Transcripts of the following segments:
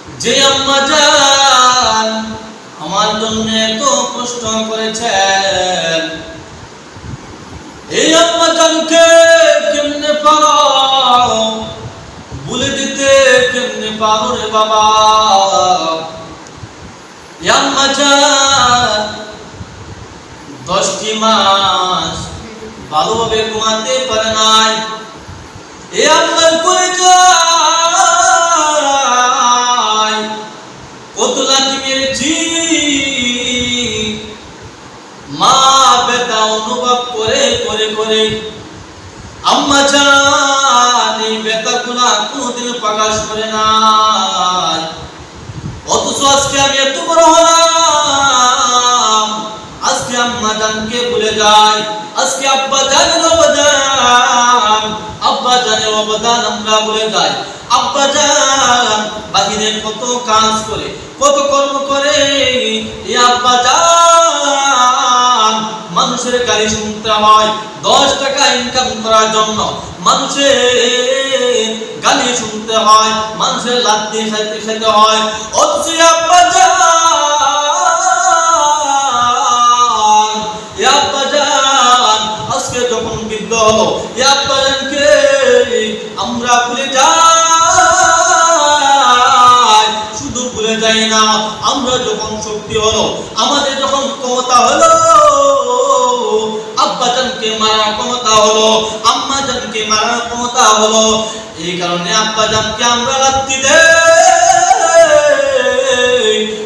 যে আম্মা জান আমার জন্য এত কষ্ট করেছেন, এই আম্মা জানকে কেমনে পারো ভুলে দিতে, কেমনে পারো রে বাবা? এই আম্মা জান 10টি মাস ভালোভাবে ঘুমাতে পারে নাই। এই আম্মার করে যায় কত লাঠি মেরেছি, মা ব্যথা অনুভব করে করে করে আম্মা জান এই ব্যথাগুলা কোনদিন প্রকাশ করে নাই। অথচ আজকে আমি এত বড় হলাম, আজকে আম্মা জানকে ভুলে যাই, আজকে আব্বা জানের অবদান আমরা ভুলে যাই। আব্বা জান বাহিরে কত কাজ করে, কত কর্ম করে, এই আব্বা জান মানুষের গালি শুনতে হয়, 10 টাকা ইনকাম করার জন্য মানুষের গালি শুনতে হয়, মানুষের লাথি খেতে হয়। অথচ আব্বা জান আজকে যখন বৃদ্ধ হলো, আব্বা জানকে আমরা ভুলে যাই। শুধু ভুলে যাই না, আমরা যখন শক্তি হলো, আমাদের যখন ক্ষমতা হলো, আব্বা জানকে মারার ক্ষমতা হলো, আম্মা জানকে মারার ক্ষমতা হলো, এই কারণে আব্বা জানকে আমরা লাথি দেই,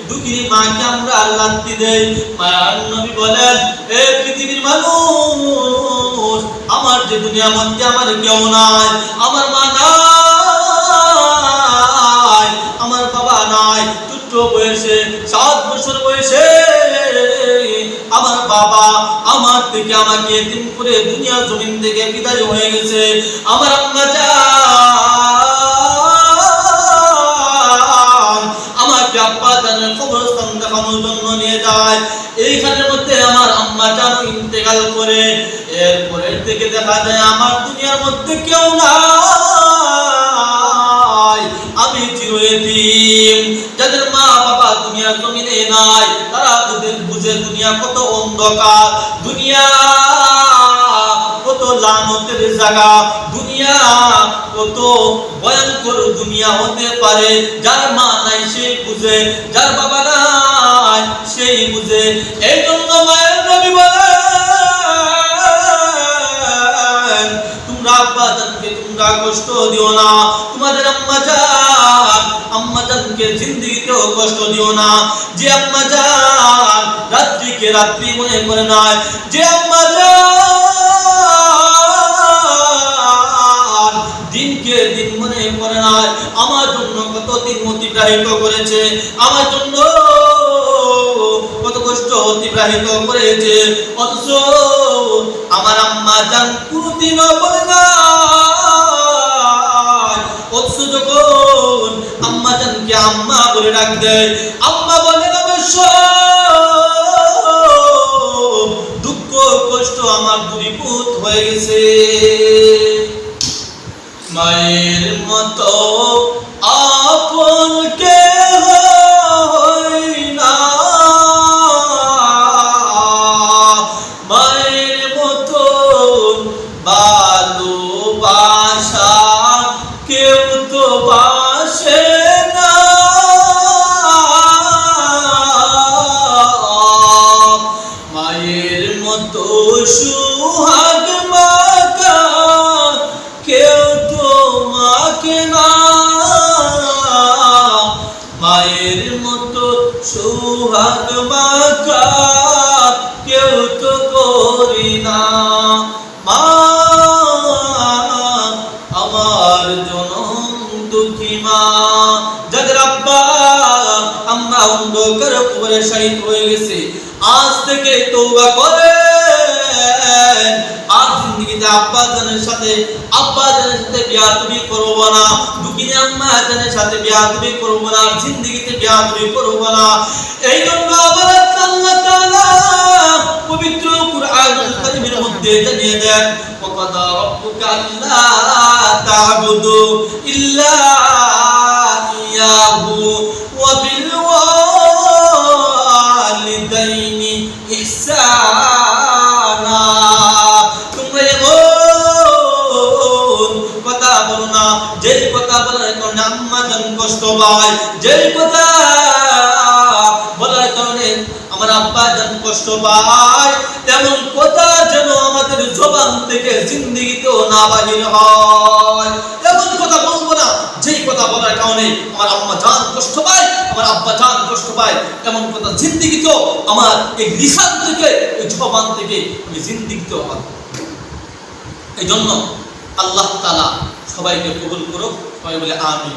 দুঃখী মাকে আমরা লাথি দেই। মায়ার নবী বলেন, এ পৃথিবীর মানুষ, আমার যে দুনিয়ার মধ্যে আমার কেউ নাই, আমার মা নাই, আমার বাবা নাই, ছোট্ট বয়সে 7 বছর বয়সে আমার বাবা আমার থেকে আমাকে এতিম করে দুনিয়া জমিন থেকে বিদায় হয়ে গেছে। আমার আম্মা জান আমাকে আব্বা জানের কবরস্থান দেখানোর জন্য নিয়ে যায়। এইখানের মধ্যে আমার আম্মা জান ইন্তেকাল করে, এরপরের থেকে দেখা যায় আমার দুনিয়ার মধ্যে কেউ নাই, আমি চিরয়তীম। যাদের মা বাবা দুনিয়ার জমিনে নাই, তারা বুঝে দুনিয়া কত অন্ধকার, দুনিয়া কত লানতের জায়গা, দুনিয়া কত ভয়ঙ্কর দুনিয়া হতে পারে। যার মা নাই সেই বুঝে, যার বাবা নাই সেই বুঝে। এই জন্য মায়ের নবী বলেন, তোমরা আব্বা জানকে তোমরা কষ্ট দিও না, তোমাদের আম্মা জানকে জিন্দেগিতেও কষ্ট দিও না। যে আম্মা জান রাত্রিকে রাত্রি মনে করে নাই, যে আম্মা জান দিনকে দিন মনে করে নাই, আমার জন্য কত দিন অতিবাহিত করেছে, আমার জন্য কত কষ্ট অতিবাহিত করেছে, অথচ আমার আম্মা জান কোনদিনও বলে না। অথচ যখন আম্মা জানকে আম্মা বলে ডাক দেয়, আম্মা বলেন অবশ্য দুঃখ কষ্ট আমার দূরীভূত হয়ে গেছে। মায়ের মতো আপন কেহ হয় না, মায়ের মতো ভালোবাসা কেউ তো বাসে না। মায়ের মতো সুহাগ মাখা কেউ তো মাকে না, মায়ের মতো সুহাগ মাখা কেউ তো করি না। মা আমার জনম দুঃখী মা, যাদের আব্বা আম্মা অন্ধকার কবরে শহীদ হয়ে গেছে, আজ থেকে তওবা করে আর জিন্দেগিতে আব্বা জানের সাথে বিয়াদবি করব না, দুঃখী আম্মা জানের সাথে বিয়াদবি করব না, জিন্দেগিতে বিয়াদবি করব না। এই জন্য আবার আল্লাহ তাআলা পবিত্র কুরআনুল কারীমের মধ্যে জানিয়ে দেন, ওয়াকাদা রাব্বুকা আল্লা তা'বুদু ইল্লা দুনিয়াহু ওয়া বিল ওয়ালিদাইনি ইহসানা। তোমরা এমন কথা বলো না যেই কথা বলার কারণে আম্মা জান কষ্ট পায়, যেই কথা বলার কারণে আমার আব্বা জান কষ্ট পায়, তেমন কথা যেন আমাদের জবান থেকে জিন্দেগিতেও না বাহির হয়। এমন কথা বলবো না যেই কথা বলার কারণে আমার আম্মা জান কষ্ট পায়, আমার আব্বা জান কষ্ট পায়। এমন কথা জিন্দেগিতেও আমার এই লিসান থেকে, এই জবান থেকে আমি জিন্দেগিতেও পাবো। এই জন্য আল্লাহ তাআলা সবাইকে কবুল করুক। সবাই বলে আমিন।